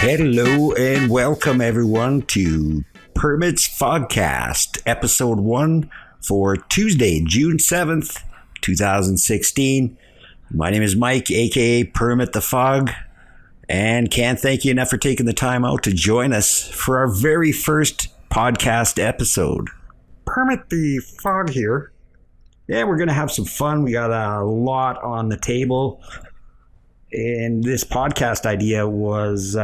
Hello and welcome everyone to Permits Fogcast, episode 1 for Tuesday, June 7th, 2016. My name is Mike, aka Permit the Fog, and can't thank you enough for taking the time out to join us for our very first podcast episode. Permit the Fog here. Yeah, we're going to have some fun. We got a lot on the table. And this podcast idea was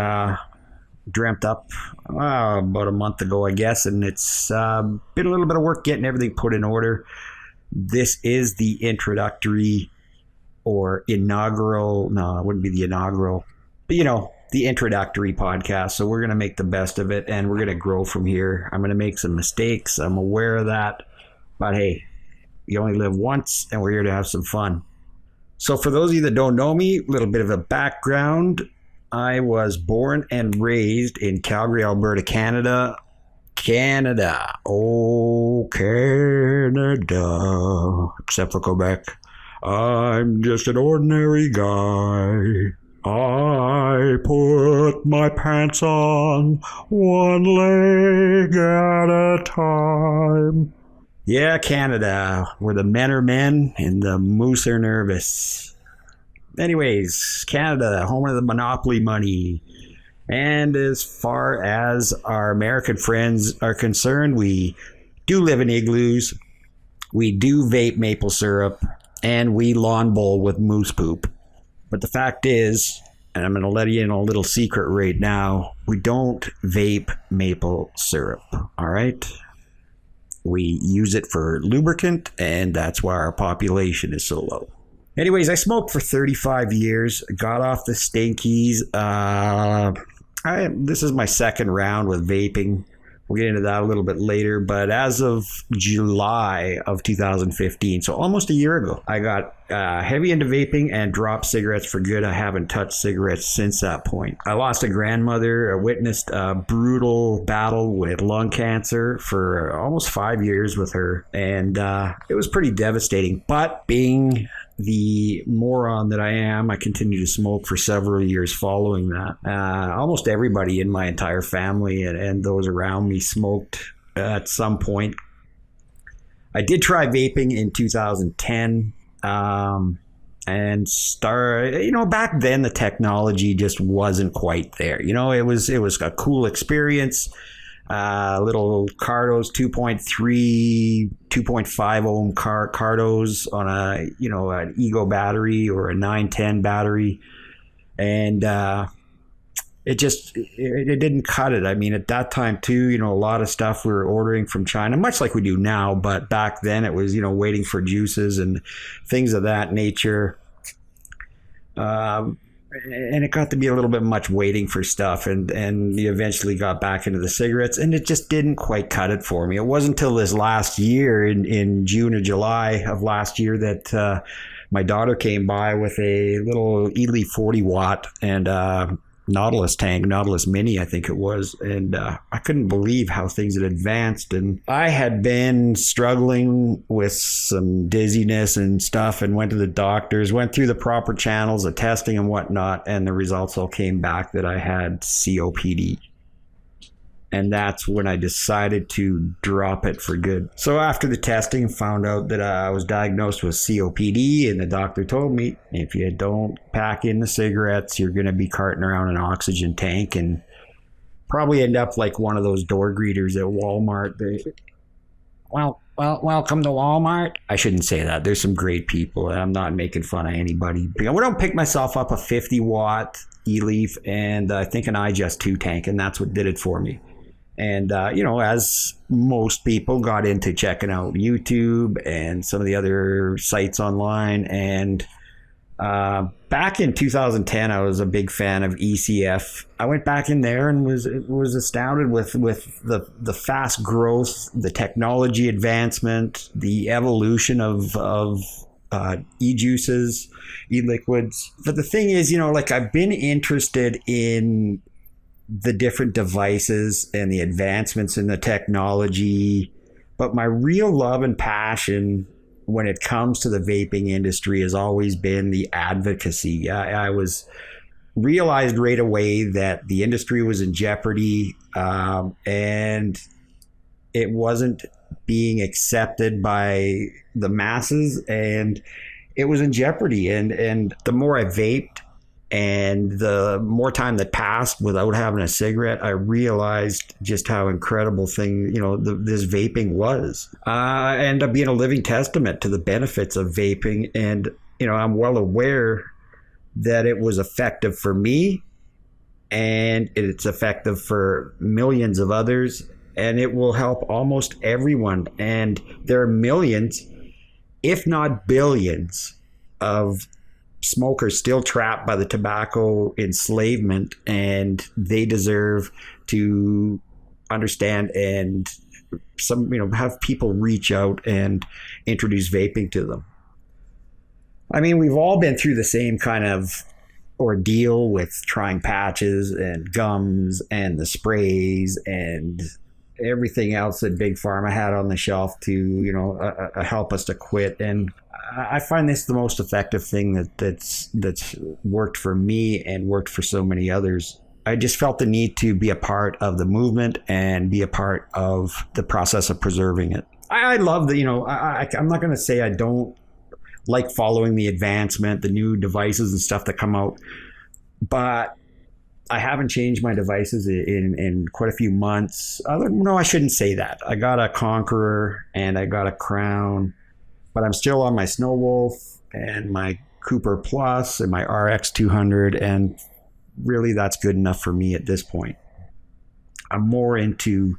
dreamt up about a month ago, I guess, and it's been a little bit of work getting everything put in order. This is the introductory or inaugural, no, it wouldn't be the inaugural, but the introductory podcast. So we're going to make the best of it, and we're going to grow from here. I'm going to make some mistakes. I'm aware of that, but hey, you only live once, and we're here to have some fun. So for those of you that don't know me, a little bit of a background. I was born and raised in Calgary, Alberta, Canada. Oh, Canada. Except for Quebec. I'm just an ordinary guy. I put my pants on one leg at a time. Yeah, Canada, where the men are men and the moose are nervous. Anyways, Canada, home of the monopoly money. And as far as our American friends are concerned, we do live in igloos, we do vape maple syrup, and we lawn bowl with moose poop. But the fact is, and I'm going to let you in on a little secret right now, we don't vape maple syrup, all right? We use it for lubricant, and that's why our population is so low. Anyways, I smoked for 35 years, got off the stinkies. This is my second round with vaping. We'll get into that a little bit later, but as of July of 2015, so almost a year ago, I got heavy into vaping and dropped cigarettes for good. I haven't touched cigarettes since that point. I lost a grandmother. I witnessed a brutal battle with lung cancer for almost 5 years with her, and it was pretty devastating. But being the moron that I am, I continued to smoke for several years following that. Almost everybody in my entire family and those around me smoked at some point. I did try vaping in 2010 and back then the technology just wasn't quite there. It was a cool experience. Little Cardos 2.3, 2.5 ohm Cardos on an Ego battery or a 910 battery, and it didn't cut it. I mean, at that time too, a lot of stuff we were ordering from China, much like we do now, but back then it was waiting for juices and things of that nature. And it got to be a little bit much waiting for stuff, and you eventually got back into the cigarettes, and it just didn't quite cut it for me. It wasn't until this last year, in June or July of last year, that my daughter came by with a little Ely 40 watt and Nautilus tank, Nautilus Mini, I think it was. And I couldn't believe how things had advanced. And I had been struggling with some dizziness and stuff and went to the doctors, went through the proper channels of testing and whatnot. And the results all came back that I had COPD. And that's when I decided to drop it for good. So after the testing, found out that I was diagnosed with COPD, and the doctor told me, if you don't pack in the cigarettes, you're going to be carting around an oxygen tank and probably end up like one of those door greeters at Walmart. Welcome to Walmart. I shouldn't say that. There's some great people. I'm not making fun of anybody. I don't pick myself up a 50 watt E-Leaf and I think an iJust 2 tank, and that's what did it for me. And, as most people, got into checking out YouTube and some of the other sites online, and Back in 2010, I was a big fan of ECF. I went back in there and was astounded with the fast growth, the technology advancement, the evolution of e-juices, e-liquids. But the thing is, like I've been interested in the different devices and the advancements in the technology, but my real love and passion when it comes to the vaping industry has always been the advocacy. I was realized right away that the industry was in jeopardy, and it wasn't being accepted by the masses, and it was in jeopardy. And the more I vaped and the more time that passed without having a cigarette, I realized just how incredible thing, this vaping was. I ended up being a living testament to the benefits of vaping. And, I'm well aware that it was effective for me and it's effective for millions of others, and it will help almost everyone. And there are millions, if not billions, of smokers still trapped by the tobacco enslavement, and they deserve to understand and have people reach out and introduce vaping to them. I mean, we've all been through the same kind of ordeal with trying patches and gums and the sprays and everything else that Big Pharma had on the shelf to help us to quit. And I find this the most effective thing that's worked for me and worked for so many others. I just felt the need to be a part of the movement and be a part of the process of preserving it. I love that, I'm not going to say I don't like following the advancement, the new devices and stuff that come out, but I haven't changed my devices in quite a few months. No, I shouldn't say that. I got a Conqueror and I got a Crown, but I'm still on my Snow Wolf and my Cooper Plus and my RX 200, and really that's good enough for me at this point. I'm more into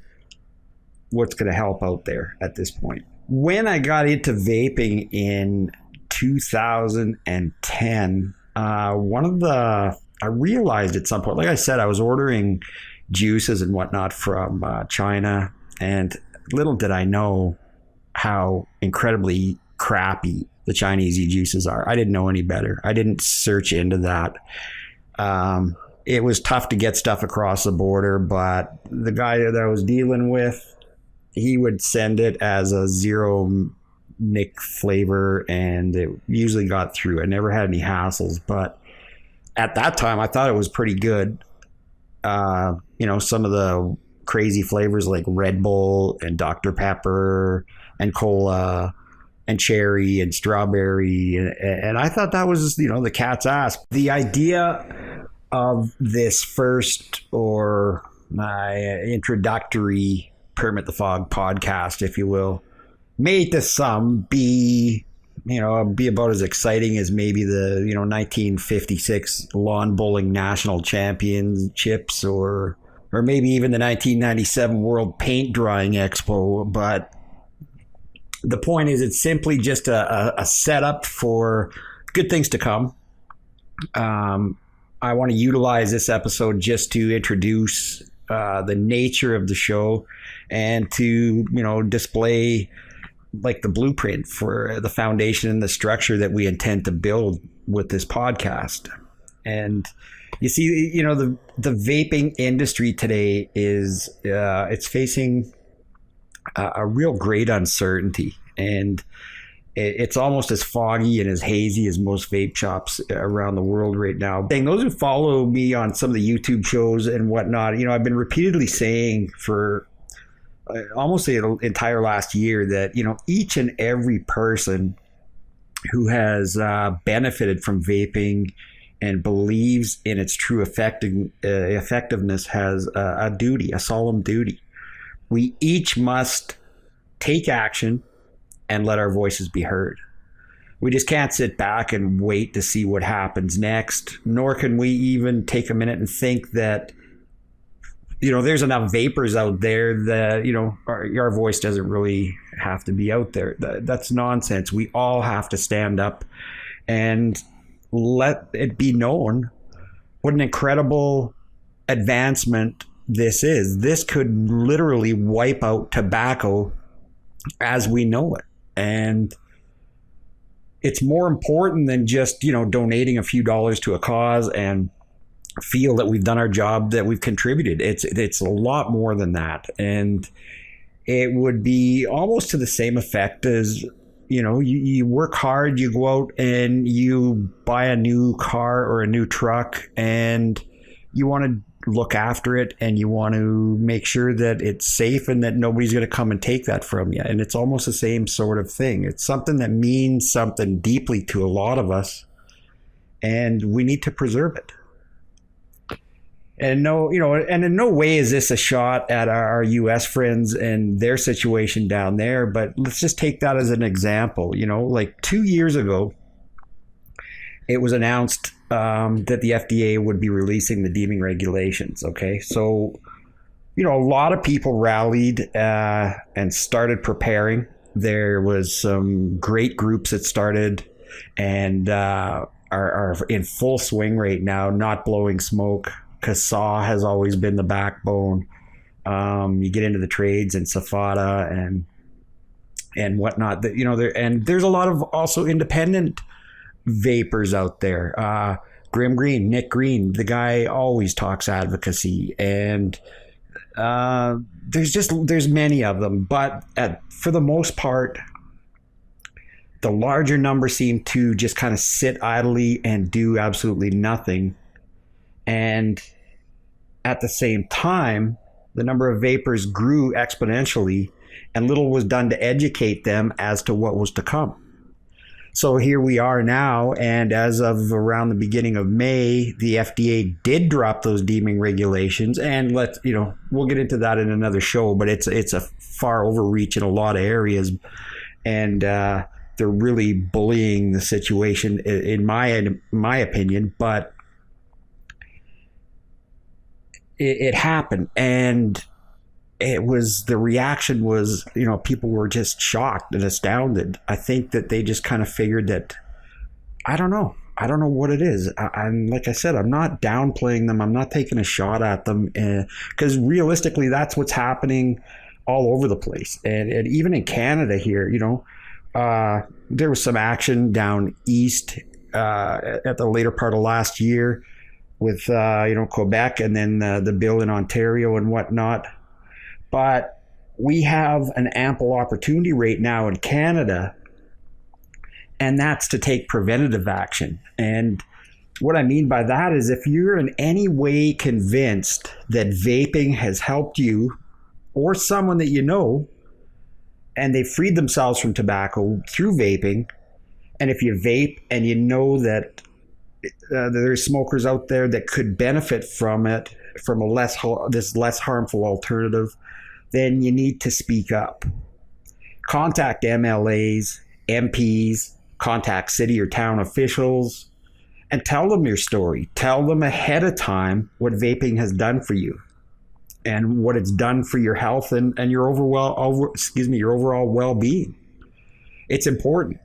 what's going to help out there at this point. When I got into vaping in 2010, I realized at some point, like I said, I was ordering juices and whatnot from China, and little did I know how incredibly crappy the Chinese e-juices are. I didn't know any better. I didn't search into that. It was tough to get stuff across the border, but the guy that I was dealing with, he would send it as a zero nic flavor, and it usually got through. I never had any hassles, but at that time I thought it was pretty good. Some of the crazy flavors like Red Bull and Dr. Pepper and cola and cherry and strawberry, and I thought that was the cat's ass. The idea of this first, or my introductory Permit the Fog podcast, if you will, may to some be about as exciting as maybe the 1956 lawn bowling national championships, or maybe even the 1997 World Paint Drying Expo. But the point is, it's simply just a setup for good things to come. I want to utilize this episode just to introduce the nature of the show and to display like the blueprint for the foundation and the structure that we intend to build with this podcast. And you see, the vaping industry today is it's facing a real great uncertainty, and it's almost as foggy and as hazy as most vape shops around the world right now. Those who follow me on some of the YouTube shows and whatnot, I've been repeatedly saying for almost the entire last year that each and every person who has benefited from vaping and believes in its true effectiveness has a duty, a solemn duty. We each must take action and let our voices be heard. We just can't sit back and wait to see what happens next, nor can we even take a minute and think that there's enough vapors out there that, our voice doesn't really have to be out there. That's nonsense. We all have to stand up and let it be known what an incredible advancement this is. This could literally wipe out tobacco as we know it. And it's more important than just, donating a few dollars to a cause and feel that we've done our job, that we've contributed. It's a lot more than that. And it would be almost to the same effect as, you work hard, you go out and you buy a new car or a new truck, and you want to look after it and you want to make sure that it's safe and that nobody's going to come and take that from you. And it's almost the same sort of thing. It's something that means something deeply to a lot of us, and we need to preserve it. And and in no way is this a shot at our US friends and their situation down there, but let's just take that as an example. Like 2 years ago, it was announced that the FDA would be releasing the deeming regulations. Okay, so a lot of people rallied and started preparing. There was some great groups that started and are in full swing right now, not blowing smoke. CASAW has always been the backbone. You get into the trades and SAFADA and whatnot. And there's a lot of also independent vapors out there. Nick Green, the guy always talks advocacy, and there's many of them. But for the most part, the larger number seem to just kind of sit idly and do absolutely nothing. And at the same time, the number of vapors grew exponentially, and little was done to educate them as to what was to come. So here we are now, and as of around the beginning of May, the FDA did drop those deeming regulations, and we'll get into that in another show, but it's a far overreach in a lot of areas, and they're really bullying the situation in my opinion. But it happened, and the reaction was, people were just shocked and astounded. I think that they just kind of figured that, I don't know what it is. I'm like I said, I'm not downplaying them. I'm not taking a shot at them, because realistically, that's what's happening all over the place. And even in Canada here, there was some action down east at the later part of last year with Quebec, and then the bill in Ontario and whatnot. But we have an ample opportunity right now in Canada, and that's to take preventative action. And what I mean by that is, if you're in any way convinced that vaping has helped you or someone that you know, and they freed themselves from tobacco through vaping, and if you vape and you know that there's smokers out there that could benefit from it, from this less harmful alternative, then you need to speak up. Contact MLAs, MPs, contact city or town officials, and tell them your story. Tell them ahead of time what vaping has done for you and what it's done for your health and your overall well-being. It's important.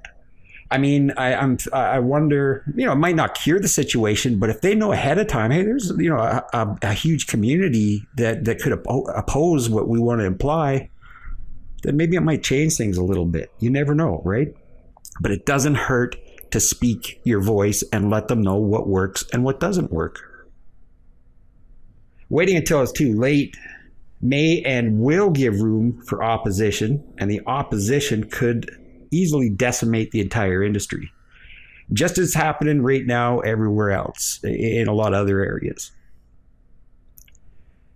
I mean, I wonder, it might not cure the situation, but if they know ahead of time, hey, there's, a huge community that could oppose what we want to imply, then maybe it might change things a little bit. You never know, right? But it doesn't hurt to speak your voice and let them know what works and what doesn't work. Waiting until it's too late may and will give room for opposition, and the opposition could easily decimate the entire industry, just as happening right now everywhere else in a lot of other areas.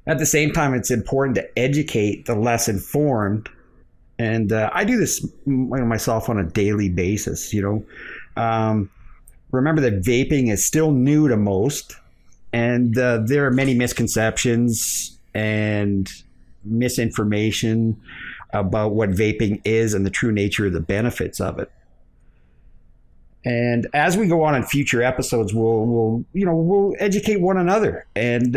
At the same time, it's important to educate the less informed, and I do this myself on a daily basis. Remember that vaping is still new to most, and there are many misconceptions and misinformation about what vaping is and the true nature of the benefits of it. And as we go on in future episodes, we'll educate one another, and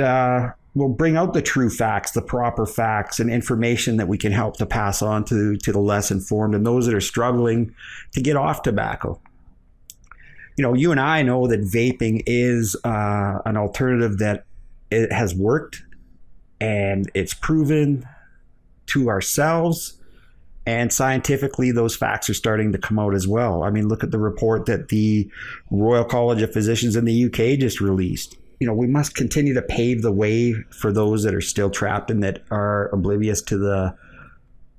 we'll bring out the true facts, the proper facts, and information that we can help to pass on to the less informed and those that are struggling to get off tobacco. you and I know that vaping is an alternative that it has worked, and it's proven to ourselves. And scientifically, those facts are starting to come out as well. I mean, look at the report that the Royal College of Physicians in the UK just released. We must continue to pave the way for those that are still trapped and that are oblivious to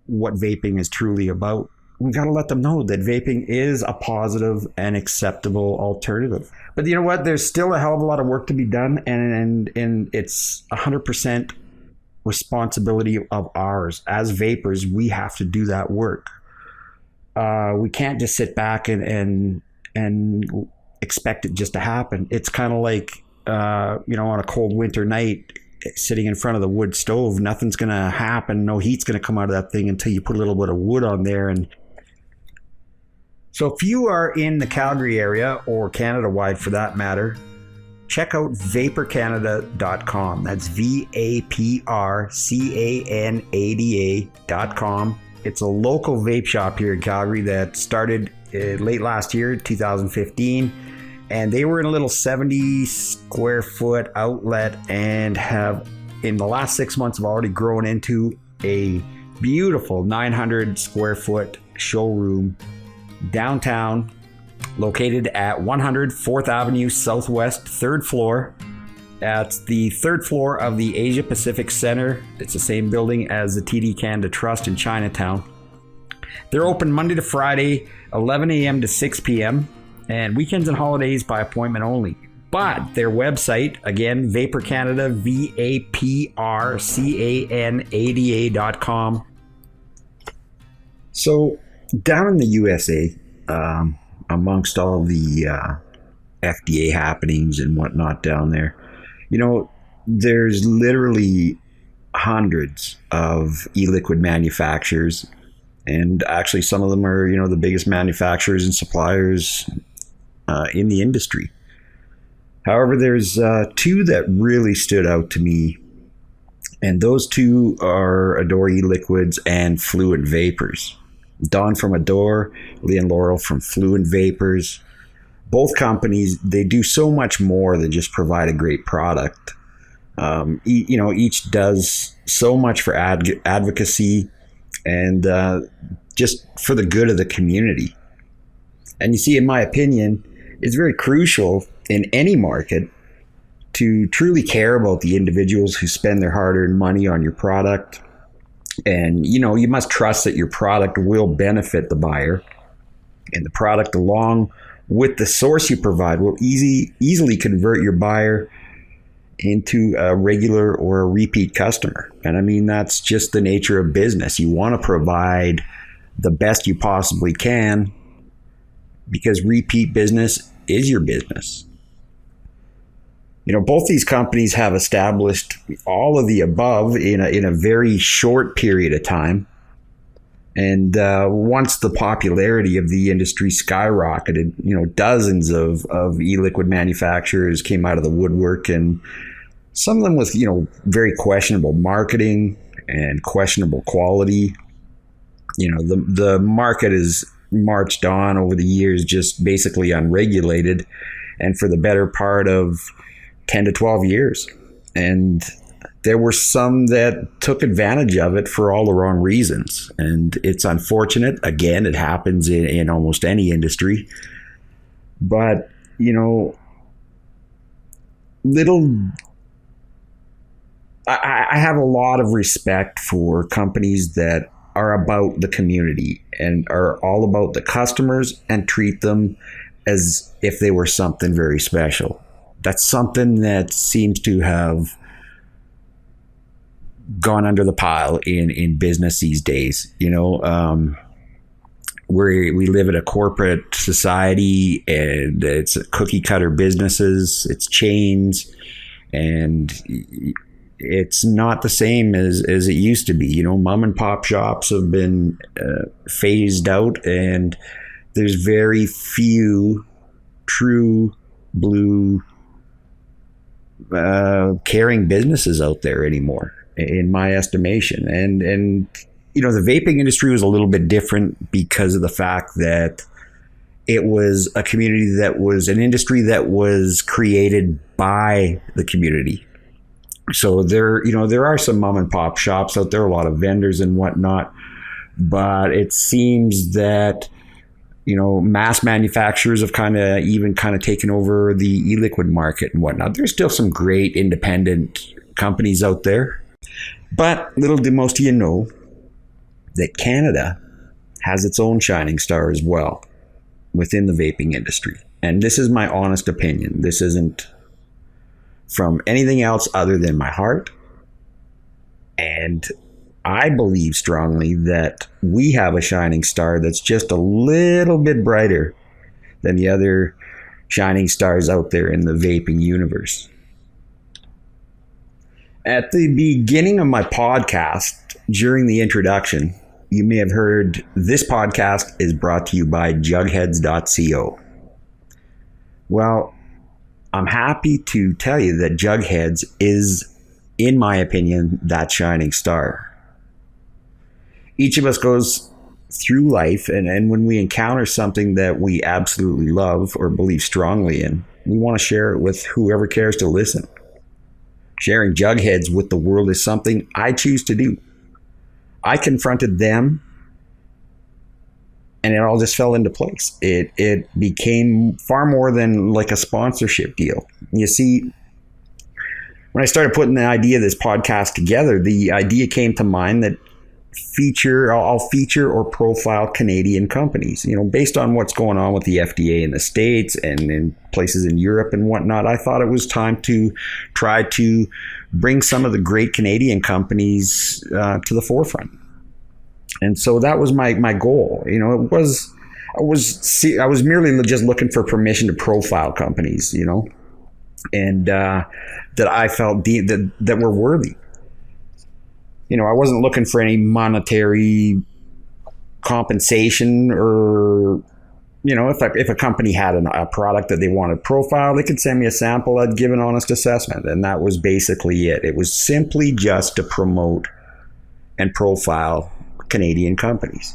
what vaping is truly about. We got to let them know that vaping is a positive and acceptable alternative. But you know what? There's still a hell of a lot of work to be done, and it's 100% responsibility of ours. As vapors, we have to do that work. We can't just sit back and expect it just to happen. It's kind of like on a cold winter night, sitting in front of the wood stove. Nothing's gonna happen. No heat's gonna come out of that thing until you put a little bit of wood on there. And so if you are in the Calgary area, or Canada-wide for that matter, check out vaporcanada.com. That's VAPRCANADA.com. It's a local vape shop here in Calgary that started late last year, 2015. And they were in a little 70 square foot outlet, and have, in the last 6 months, have already grown into a beautiful 900 square foot showroom downtown, located at 100 4th Avenue Southwest, 3rd floor. That's the 3rd floor of the Asia Pacific Center. It's the same building as the TD Canada Trust in Chinatown. They're open Monday to Friday, 11 a.m. to 6 p.m., and weekends and holidays by appointment only. But their website, again, Vapor Canada, VAPRCANADA.com. So down in the USA, amongst all the FDA happenings and whatnot down there, there's literally hundreds of e-liquid manufacturers, and actually some of them are, the biggest manufacturers and suppliers in the industry. However, there's two that really stood out to me, and those two are Adore e-liquids and Fluent Vapors. Don from Adore, Lee and Laurel from Fluent Vapors. Both companies, they do so much more than just provide a great product. Each does so much for advocacy and just for the good of the community. And you see, in my opinion, it's very crucial in any market to truly care about the individuals who spend their hard-earned money on your product. And, you must trust that your product will benefit the buyer, and the product, along with the source you provide, will easily convert your buyer into a regular or a repeat customer. And I mean, that's just the nature of business. You want to provide the best you possibly can, because repeat business is your business. Both these companies have established all of the above in a very short period of time. And once the popularity of the industry skyrocketed, dozens of e-liquid manufacturers came out of the woodwork, and some of them with, very questionable marketing and questionable quality. The market has marched on over the years, just basically unregulated, and for the better part of 10 to 12 years. And there were some that took advantage of it for all the wrong reasons. And it's unfortunate. Again, it happens in almost any industry. But, I have a lot of respect for companies that are about the community and are all about the customers and treat them as if they were something very special. That's something that seems to have gone under the pile in business these days. We live in a corporate society, and it's cookie cutter businesses, it's chains, and it's not the same as it used to be. Mom and pop shops have been phased out, and there's very few true blue caring businesses out there anymore, in my estimation. And the vaping industry was a little bit different because of the fact that It was a community that was an industry that was created by the community. So there are some mom and pop shops out there, a lot of vendors and whatnot, but it seems that mass manufacturers have kind of taken over the e-liquid market and whatnot. There's still some great independent companies out there, but little do most of you know that Canada has its own shining star as well within the vaping industry. And this is my honest opinion. This isn't from anything else other than my heart. And I believe strongly that we have a shining star that's just a little bit brighter than the other shining stars out there in the vaping universe. At the beginning of my podcast, during the introduction, you may have heard this podcast is brought to you by jugheads.co. Well, I'm happy to tell you that Jugheads is, in my opinion, that shining star. Each of us goes through life, and when we encounter something that we absolutely love or believe strongly in, we want to share it with whoever cares to listen. Sharing Jugheads with the world is something I choose to do. I confronted them, and it all just fell into place. It became far more than like a sponsorship deal. You see, when I started putting the idea of this podcast together, the idea came to mind that I'll feature or profile Canadian companies. Based on what's going on with the FDA in the States and in places in Europe and whatnot, I thought it was time to try to bring some of the great Canadian companies to the forefront. And so that was my goal. I was merely just looking for permission to profile companies, and that I felt that were worthy. I wasn't looking for any monetary compensation, or if a company had a product that they wanted to profile, they could send me a sample. I'd give an honest assessment, and that was basically it. It was simply just to promote and profile Canadian companies.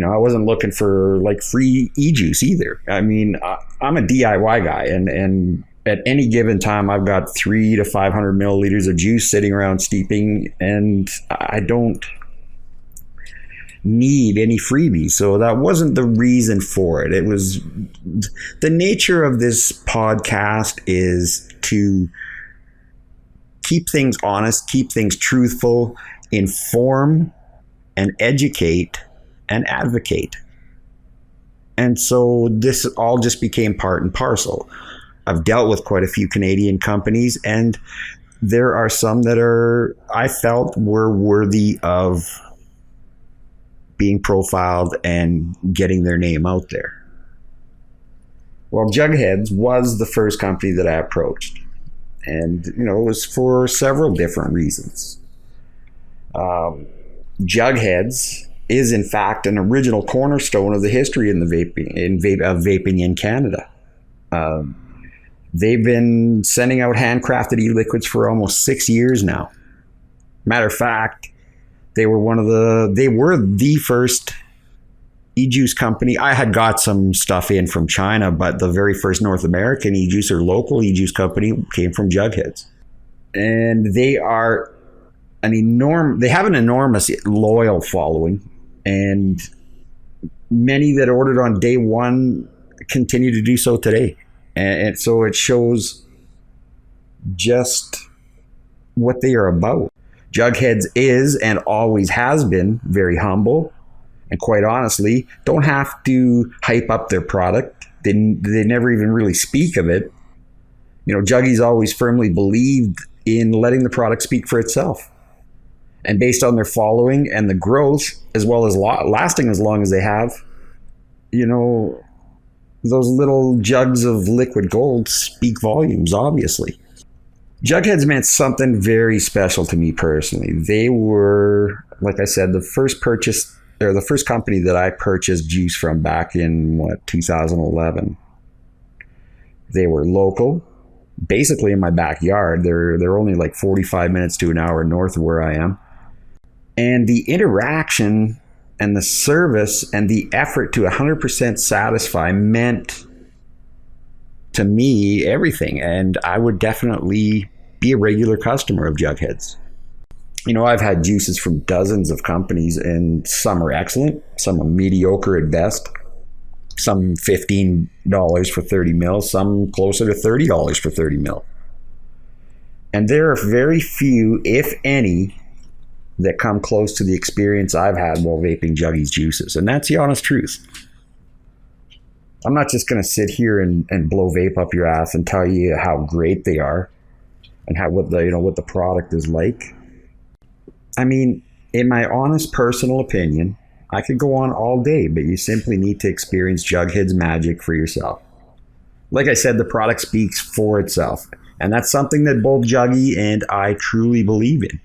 I wasn't looking for like free e-juice either. I mean, I'm a DIY guy, and at any given time, I've got 300 to 500 milliliters of juice sitting around steeping, and I don't need any freebies. So that wasn't the reason for it. It was the nature of this podcast is to keep things honest, keep things truthful, inform and educate and advocate. And so this all just became part and parcel. I've dealt with quite a few Canadian companies, and there are some that I felt were worthy of being profiled and getting their name out there. Well, Jugheads was the first company that I approached, and it was for several different reasons. Jugheads is in fact an original cornerstone of the history in the vaping in Canada. They've been sending out handcrafted e-liquids for almost 6 years now. Matter of fact, they were the first e-juice company. I had got some stuff in from China, but the very first North American e-juice or local e-juice company came from Jugheads. And they are they have an enormous loyal following, and many that ordered on day one continue to do so today. And so it shows just what they are about. Jugheads is and always has been very humble, and quite honestly, don't have to hype up their product. They never even really speak of it. Juggies always firmly believed in letting the product speak for itself. And based on their following and the growth, as well as lasting as long as they have, those little jugs of liquid gold speak volumes, obviously. Jugheads meant something very special to me personally. They were, like I said, the first company that I purchased juice from back in 2011. They were local, basically in my backyard. They're only like 45 minutes to an hour north of where I am. And the interaction and the service and the effort to 100% satisfy meant to me everything. And I would definitely be a regular customer of Jughead's. I've had juices from dozens of companies, and some are excellent, some are mediocre at best, some $15 for 30 mil, some closer to $30 for 30 mil. And there are very few, if any, that come close to the experience I've had while vaping Juggy's juices. And that's the honest truth. I'm not just going to sit here and blow vape up your ass and tell you how great they are and what the product is like. I mean, in my honest personal opinion, I could go on all day, but you simply need to experience Jughead's magic for yourself. Like I said, the product speaks for itself, and that's something that both Juggy and I truly believe in.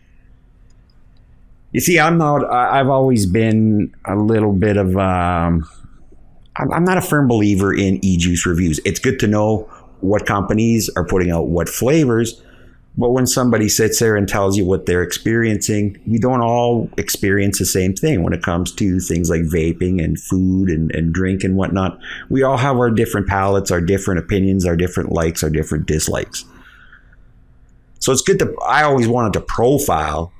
You see, I've always been a little bit of, I'm not a firm believer in e-juice reviews. It's good to know what companies are putting out what flavors, but when somebody sits there and tells you what they're experiencing, we don't all experience the same thing when it comes to things like vaping and food and drink and whatnot. We all have our different palates, our different opinions, our different likes, our different dislikes. So it's good I always wanted to profile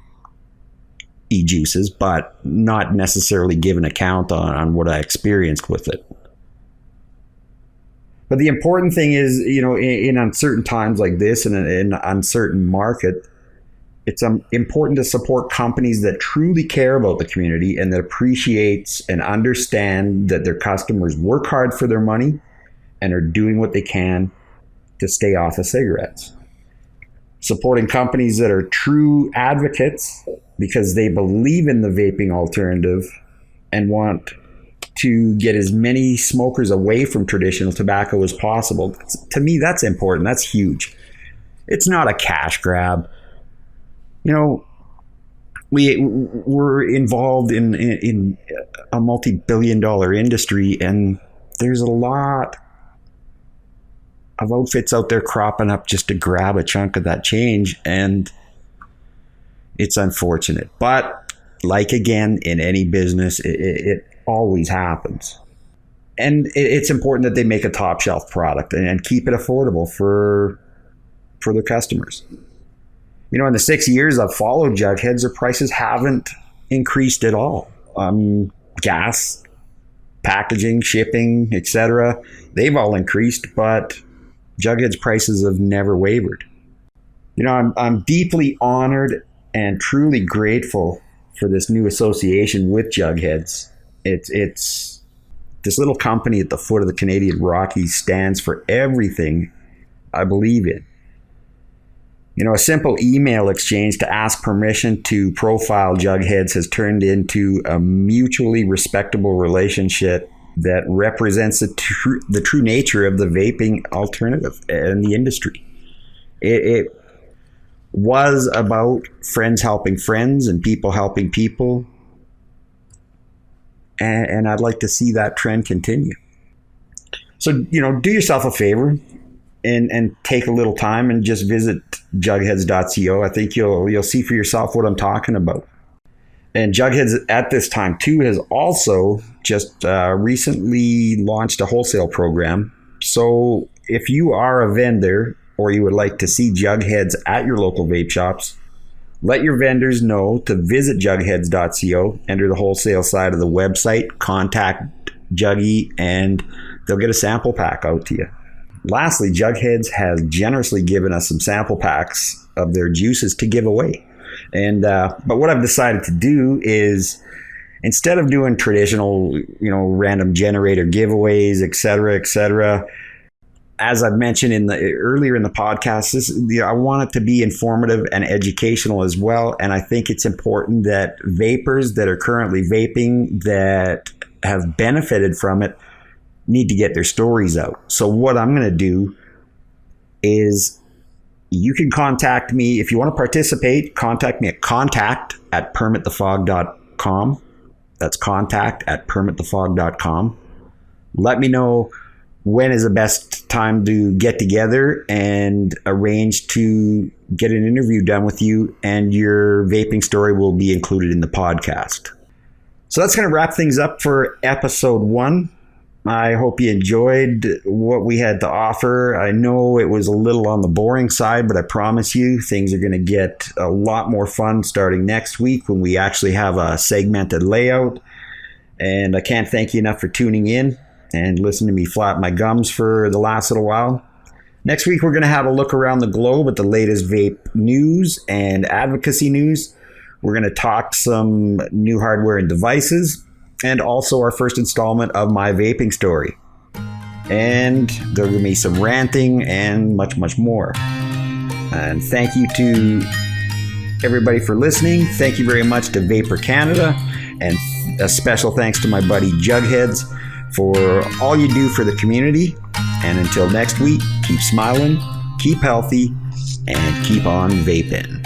e-juices, but not necessarily give an account on what I experienced with it. But the important thing is, in uncertain times like this and in an uncertain market, it's important to support companies that truly care about the community and that appreciates and understand that their customers work hard for their money and are doing what they can to stay off of cigarettes. Supporting companies that are true advocates because they believe in the vaping alternative and want to get as many smokers away from traditional tobacco as possible. To me, that's important. That's huge. It's not a cash grab. We're involved in a multi-billion-dollar industry, and there's a lot of outfits out there cropping up just to grab a chunk of that change, and it's unfortunate. But like again, in any business, it always happens. And it's important that they make a top shelf product and keep it affordable for their customers. In the 6 years I've followed Jughead's, their prices haven't increased at all. Gas, packaging, shipping, etc., they've all increased, but Jughead's prices have never wavered. I'm deeply honored and truly grateful for this new association with Jughead's. It's this little company at the foot of the Canadian Rockies stands for everything I believe in. A simple email exchange to ask permission to profile Jughead's has turned into a mutually respectable relationship that represents the true nature of the vaping alternative and the industry. It was about friends helping friends and people helping people. And I'd like to see that trend continue. So, do yourself a favor and take a little time and just visit jugheads.co. I think you'll see for yourself what I'm talking about. And Jugheads at this time too has also just recently launched a wholesale program. So if you are a vendor or you would like to see Jugheads at your local vape shops, let your vendors know to visit jugheads.co, enter the wholesale side of the website, contact Juggy, and they'll get a sample pack out to you. Lastly, Jugheads has generously given us some sample packs of their juices to give away. And but what I've decided to do is, instead of doing traditional, random generator giveaways, etc., as I've mentioned earlier in the podcast, I want it to be informative and educational as well. And I think it's important that vapors that are currently vaping that have benefited from it need to get their stories out. So what I'm going to do is, you can contact me. If you want to participate, contact me at contact@permitthefog.com. That's contact@permitthefog.com. Let me know when is the best time to get together and arrange to get an interview done with you, and your vaping story will be included in the podcast. So that's going to wrap things up for episode 1. I hope you enjoyed what we had to offer. I know it was a little on the boring side, but I promise you things are going to get a lot more fun starting next week when we actually have a segmented layout. And I can't thank you enough for tuning in and listening to me flap my gums for the last little while. Next week, we're going to have a look around the globe at the latest vape news and advocacy news. We're going to talk some new hardware and devices, and also our first installment of my vaping story. And there'll be some ranting and much, much more. And thank you to everybody for listening. Thank you very much to Vapor Canada, and a special thanks to my buddy Jugheads for all you do for the community. And until next week, keep smiling, keep healthy, and keep on vaping.